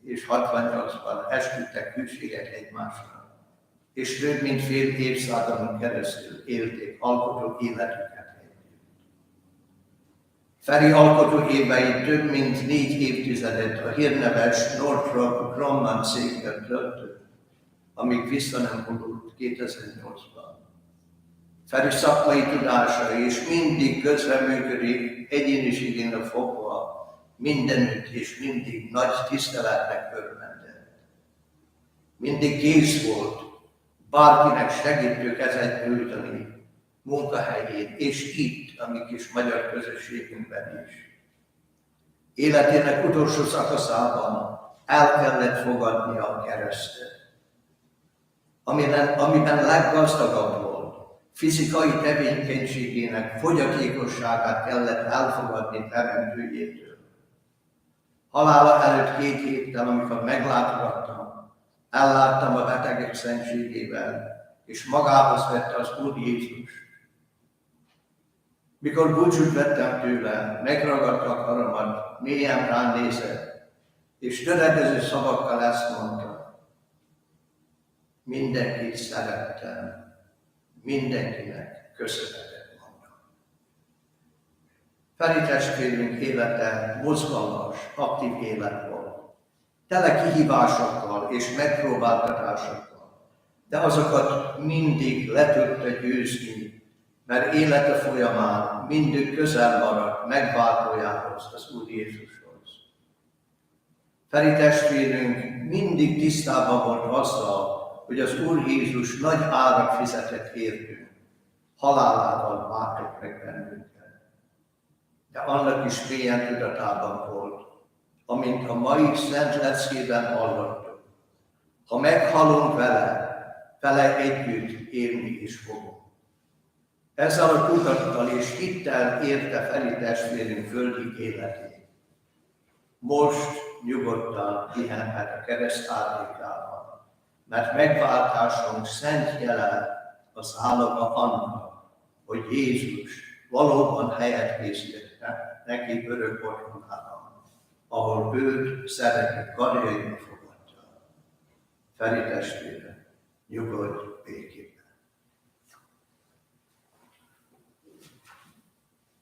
és 68-ban esküdtek hűséget egymásra, és több mint fél évszázadon keresztül élték alkotó életüket együtt. Feri alkotó évei több mint 4 évtizedet a hírneves Northrop Grumman cégben töltött, amíg vissza nem vonult 2008-ban. Feri szakmai tudása és mindig közreműködő egyéniségének fogva mindenütt és mindig nagy tiszteletnek örvendett. Mindig kész volt bárkinek segítő kezet nyújtani munkahelyén, és itt, a mi kis magyar közösségünkben is. Életének utolsó szakaszában el kellett fogadnia a keresztet, amiben leggazdagabb volt, fizikai tevékenységének fogyatékosságát kellett elfogadni teremtőjétől. Halála előtt 2 héttel, amikor meglátogattam, elláttam a betegek szentségével, és magához vette az Úr Jézus. Mikor búcsút vettem tőle, megragadta a karomat, mélyen rám nézett, és töredező szavakkal ezt mondta: mindenkit szerettem, mindenkinek köszönetet mondom. Feri testvérünk élete mozgalmas, aktív élet volt, tele kihívásokkal és megpróbáltatásokkal, de azokat mindig le tudta győzni, mert élete folyamán mindig közel maradt megváltójához, az Úr Jézushoz. Feri testvérünk mindig tisztában volt azzal, hogy az Úr Jézus nagy árat fizetett értünk, halálával váltott meg bennünket. De annak is mélyen tudatában volt, amint a mai szent leckében hallottuk: ha meghalunk vele együtt élni is fogunk. Ezzel a tudattal és hittel érte Feri testvérünk földi életét. Most nyugodtan pihenhet a kereszt árnyékában, mert megváltásunk szent jele az állaga annak, hogy Jézus valóban helyet készített neki örök otthonában, ahol őt szeretett karjaiba fogadta. Feri testvére, nyugodj békében.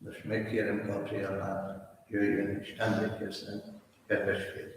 Most megkérem Gabriellát, jöjjön és emlékezzen kedves férjét.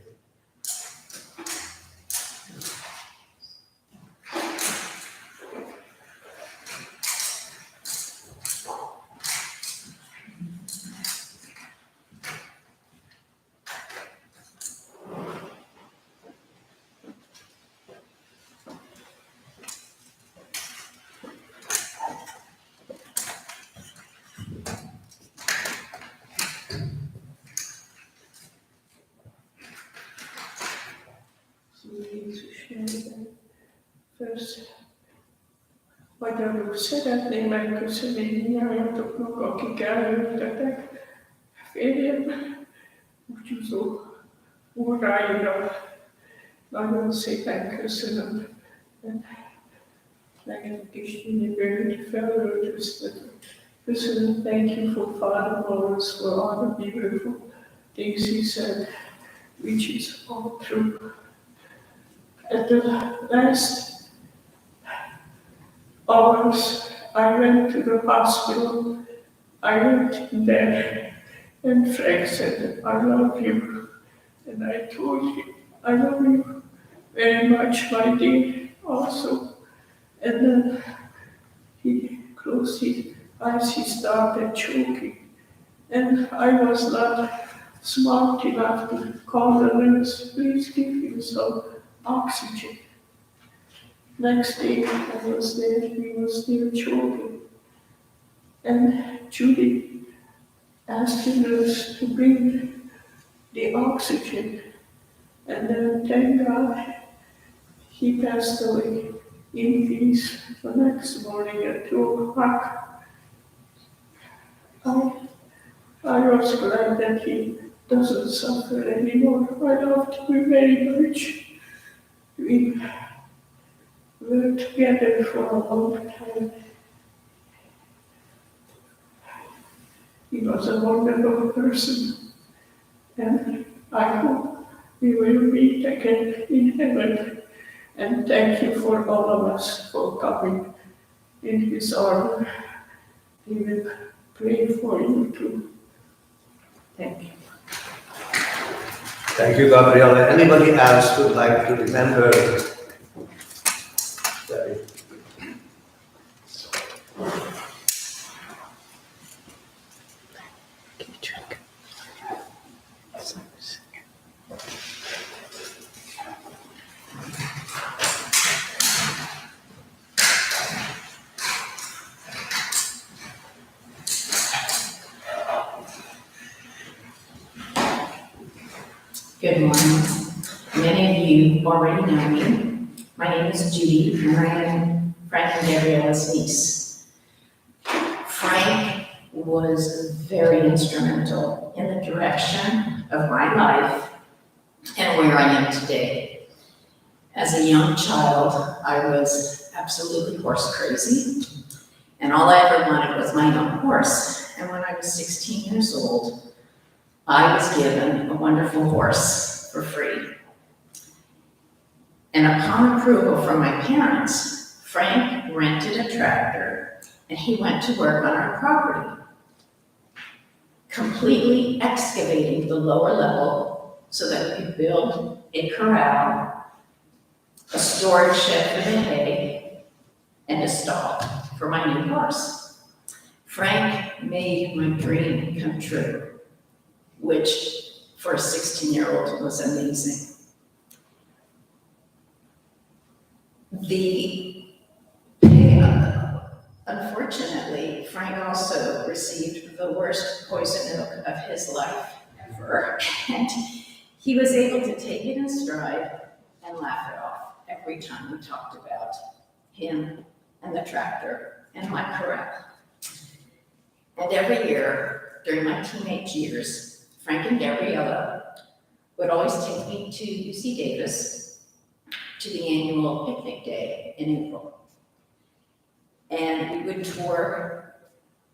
Jézus nevében. Magyarul szeretném megköszönni mindnyájatoknak, akik eljöttetek. Férjem búcsúzó óráira nagyon szépen köszönöm. Nekem is mindig felöltöztetett. Köszönöm, thank you for Father Lawrence, for all the beautiful things he said, which is all true. At the last hours, I went to the hospital. I went in there, and Frank said, I love you. And I told him, I love you very much, my dear, also. And then he closed his eyes, he started choking. And I was not smart enough to call the nurse, please give him some oxygen. Next day I was there, he was still choking. And Judy asked the nurse to bring the oxygen. And then thank God he passed away in peace the next morning at 2 o'clock. I was glad that he doesn't suffer anymore. I loved him very much. We were together for a long time. He was a wonderful person, and I hope we will meet again in heaven. And thank you for all of us for coming in his honor. We will pray for you too. Thank you. Thank you, Gabriella. Anybody else would like to remember? Sorry. Good morning. Many of you already know me. My name is Judy, and I am Frank and Gabriella's niece. Frank was very instrumental in the direction of my life and where I am today. As a young child, I was absolutely horse crazy, and all I ever wanted was my own horse. And when I was 16 years old, I was given a wonderful horse for free. And upon approval from my parents, Frank rented a tractor and he went to work on our property, completely excavating the lower level so that we could build a corral, a storage shed for the hay, and a stall for my new horse. Frank made my dream come true, which for a 16-year-old was amazing. Unfortunately, Frank also received the worst poison oak of his life ever, and he was able to take it in stride and laugh it off every time we talked about him and the tractor and my corral. And every year during my teenage years, Frank and Gabriella would always take me to UC Davis to the annual picnic day in April. And we would tour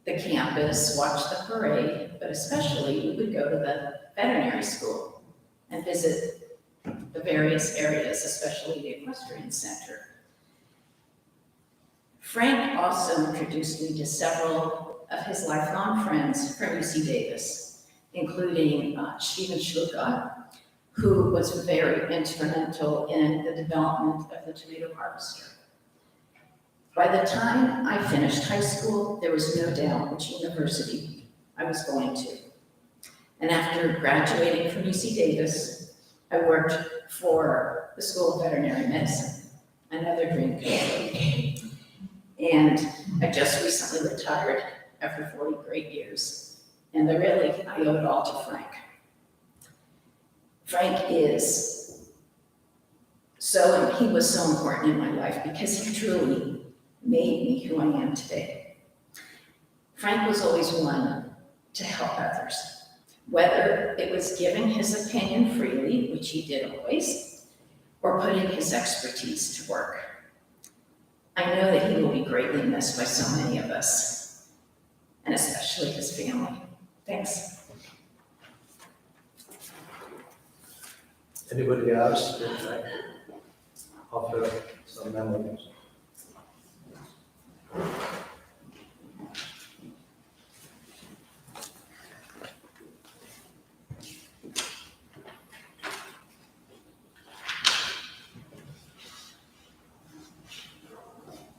the campus, watch the parade, but especially we would go to the veterinary school and visit the various areas, especially the equestrian center. Frank also introduced me to several of his lifelong friends from UC Davis, including Stephen Schluka, who was very instrumental in the development of the tomato harvester. By the time I finished high school, there was no doubt which university I was going to. And after graduating from UC Davis, I worked for the School of Veterinary Medicine, another dream come true. And I just recently retired after 40 great years. And I owe it all to Frank. He was so important in my life because he truly made me who I am today. Frank was always one to help others, whether it was giving his opinion freely, which he did always, or putting his expertise to work. I know that he will be greatly missed by so many of us, and especially his family. Thanks. Anybody else would like to offer some memories?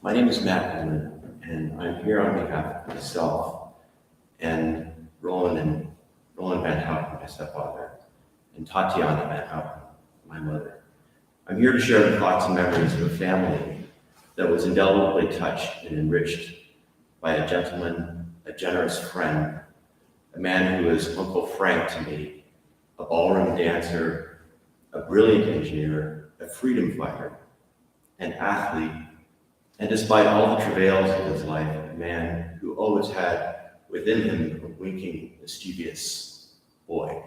My name is Matt Coleman, and I'm here on behalf of myself and Roland Van Houten, my stepfather, and Tatiana Van Houten, my mother. I'm here to share the thoughts and memories of a family that was indelibly touched and enriched by a gentleman, a generous friend, a man who is Uncle Frank to me, a ballroom dancer, a brilliant engineer, a freedom fighter, an athlete, and despite all the travails of his life, a man who always had within him a winking, mischievous boy.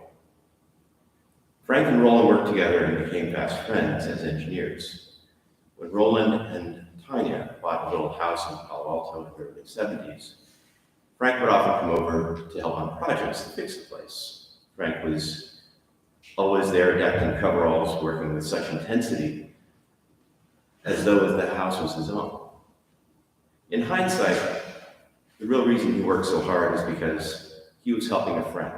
Frank and Roland worked together and became fast friends as engineers. When Roland and Tanya bought a little house in Palo Alto in the early 70s, Frank would often come over to help on projects to fix the place. Frank was always there, decked in coveralls, working with such intensity as though the house was his own. In hindsight, the real reason he worked so hard is because he was helping a friend.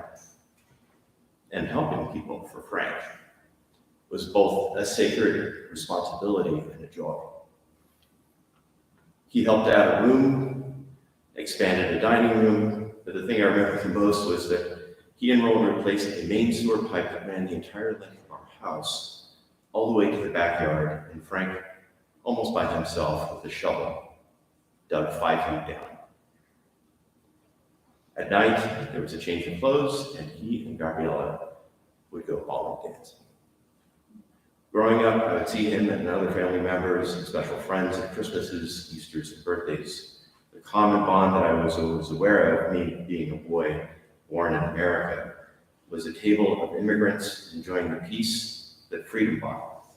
And helping people for Frank was both a sacred responsibility and a joy. He helped add a room, expanded a dining room, but the thing I remember the most was that he and Roland replaced a main sewer pipe that ran the entire length of our house, all the way to the backyard, and Frank, almost by himself with a shovel, dug 5 feet down. At night, there was a change of clothes, and he and Gabriella would go ballroom dancing. Growing up, I would see him and other family members and special friends at Christmases, Easters, and birthdays. The common bond that I was always aware of, me being a boy born in America, was a table of immigrants enjoying the peace that freedom brought.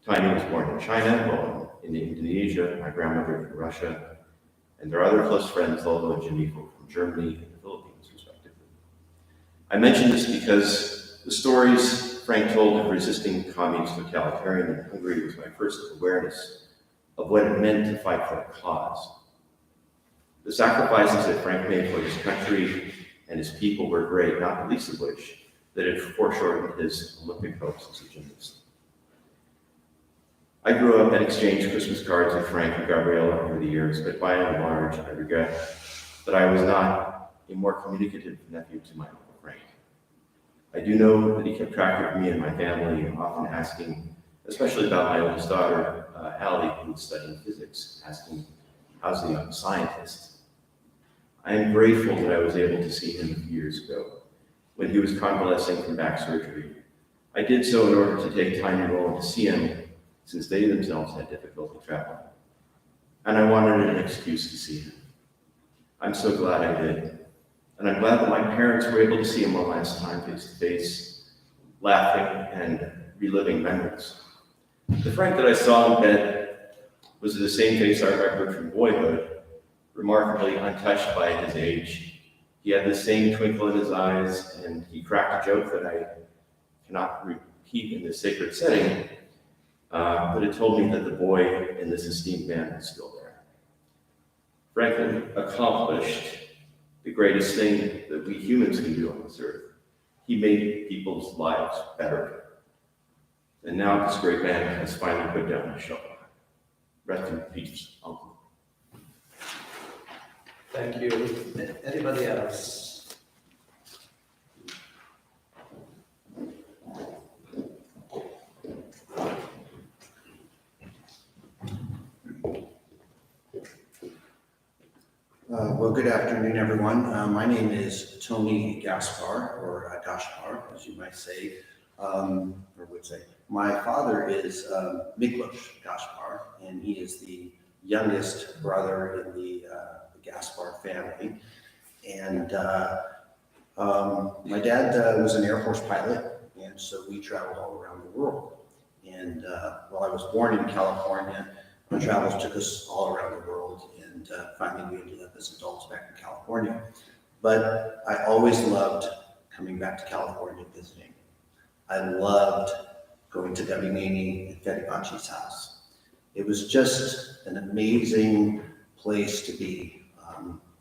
Tiny was born in China, Roland in Indonesia, my grandmother from Russia, and their other close friends, Lolo and Jimmy, from Germany and the Philippines, respectively. I mention this because the stories Frank told of resisting communist totalitarian in Hungary was my first awareness of what it meant to fight for a cause. The sacrifices that Frank made for his country and his people were great, not the least of which that it foreshortened his Olympic hopes as a gymnast. I grew up and exchanged Christmas cards with Frank and Gabriella over the years, but by and large, I regret that I was not a more communicative nephew to my Uncle Frank. I do know that he kept track of me and my family, often asking, especially about my oldest daughter, Allie, who was studying physics, asking, how's the young scientist? I am grateful that I was able to see him a few years ago, when he was convalescing from back surgery. I did so in order to take time and Roland to see him, since they themselves had difficulty traveling. And I wanted an excuse to see him. I'm so glad I did. And I'm glad that my parents were able to see him one last time face to face, laughing and reliving memories. The Frank that I saw in bed was the same face I remembered from boyhood, remarkably untouched by his age. He had the same twinkle in his eyes, and he cracked a joke that I cannot repeat in this sacred setting, but it told me that the boy in this esteemed man was still there. Franklin accomplished the greatest thing that we humans can do on this earth. He made people's lives better. And now this great man has finally put down his shovel. Rest in peace, Uncle. Thank you. Anybody else? Well, good afternoon, everyone. My name is Tony Gaspar, or Gaspar, as you might say, or would say. My father is Miklos Gaspar, and he is the youngest brother in the Gaspar family. And my dad was an Air Force pilot, and so we traveled all around the world. And while I was born in California, my travels took us all around the world, and finally we ended up as adults back in California. But I always loved coming back to California visiting. I loved going to Debbie Maney and Fetty Bachi's house. It was just an amazing place to be.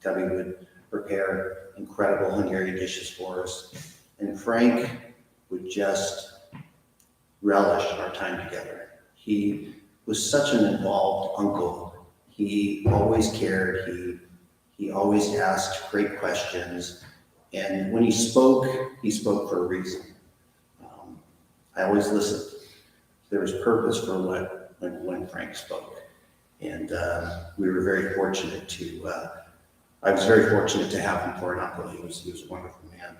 Debbie would prepare incredible Hungarian dishes for us, and Frank would just relish our time together. He was such an involved uncle. He always cared. He always asked great questions. And when he spoke for a reason. I always listened. There was purpose for when Frank spoke. And we were very fortunate I was very fortunate to have him for an uncle. He was a wonderful man.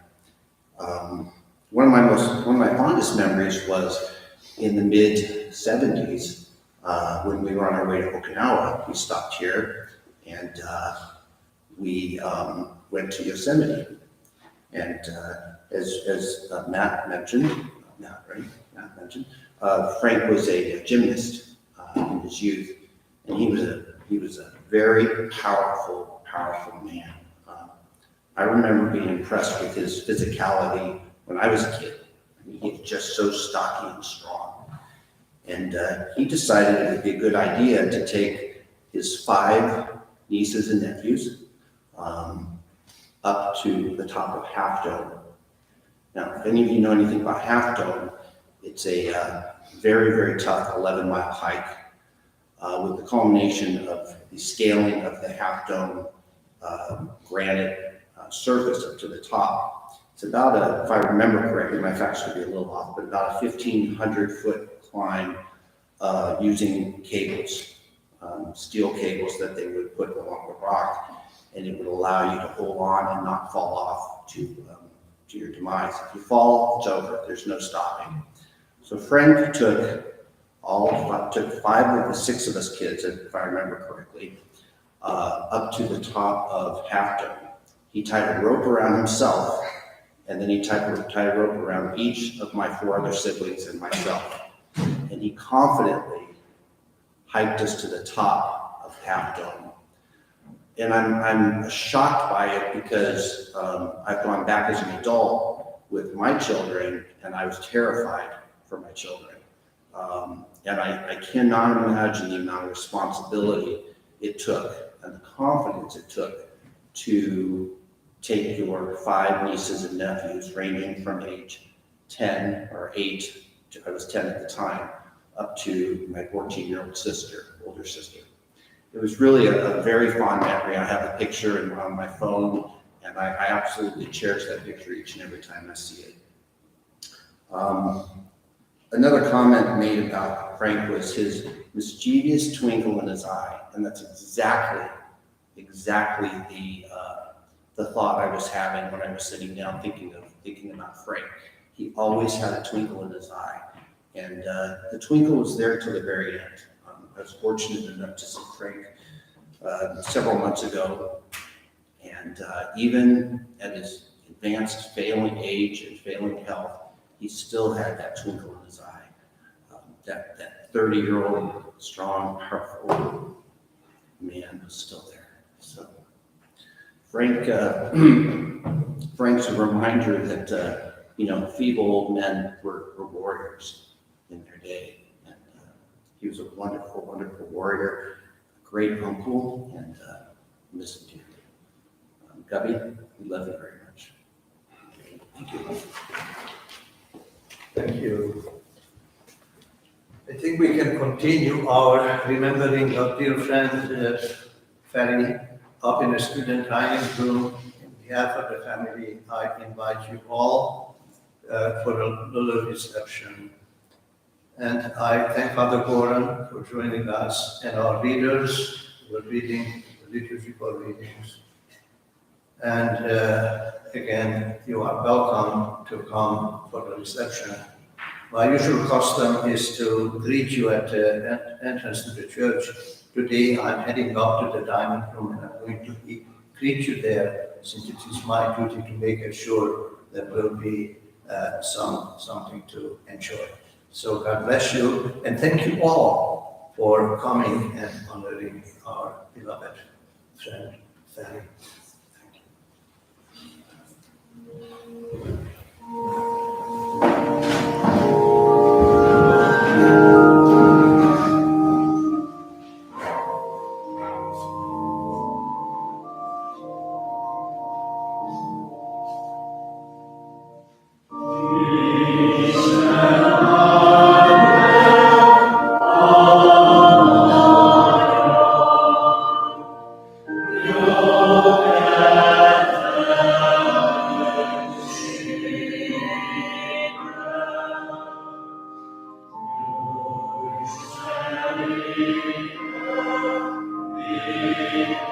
One of my fondest memories was in the mid-'70s, when we were on our way to Okinawa. We stopped here and we went to Yosemite. And as Matt mentioned, Frank was a gymnast in his youth, and he was a very powerful man. I remember being impressed with his physicality when I was a kid. I mean, he was just so stocky and strong. And he decided it would be a good idea to take his 5 nieces and nephews up to the top of Half Dome. Now, if any of you know anything about Half Dome, it's a very, very tough 11-mile hike with the culmination of the scaling of the Half Dome granite surface up to the top. It's about if I remember correctly, my facts could be a little off, but about a 1,500-foot climb using cables, steel cables that they would put along the rock, and it would allow you to hold on and not fall off to your demise. If you fall, it's over. There's no stopping. So Frank took 5 of the 6 of us kids, if I remember correctly, up to the top of Half Dome. He tied a rope around himself, and then he tied a rope around each of my 4 other siblings and myself. And he confidently hiked us to the top of Half Dome. And I'm shocked by it because I've gone back as an adult with my children, and I was terrified for my children. And I cannot imagine the amount of responsibility it took and the confidence it took to take your 5 nieces and nephews, ranging from age 10 or 8, I was 10 at the time, up to my 14-year-old sister, older sister. It was really a very fond memory. I have a picture on my phone, and I absolutely cherish that picture each and every time I see it. Another comment made about Frank was his mischievous twinkle in his eye, and that's exactly the thought I was having when I was sitting down thinking about Frank. He always had a twinkle in his eye, and the twinkle was there till the very end. I was fortunate enough to see Frank several months ago, and even at his advanced failing age and failing health, he still had that twinkle in his eye. That 30-year-old, strong, powerful man was still there. So Frank's a reminder that feeble old men were warriors in their day, and he was a wonderful, wonderful warrior, a great uncle, and miss him dearly. Gubby, we love you very much. Thank you. Thank you. I think we can continue our remembering of dear friend Ferry up in the student dining room. On behalf of the family, I invite you all for a little reception. And I thank Father Goran for joining us and our readers who are reading the liturgical readings. And again, you are welcome to come for the reception. My usual custom is to greet you at the entrance to the church. Today I'm heading up to the dining room and I'm going to greet you there, since it is my duty to make sure there will be something to enjoy. So God bless you, and thank you all for coming and honoring our beloved friend, Ferry. Amen.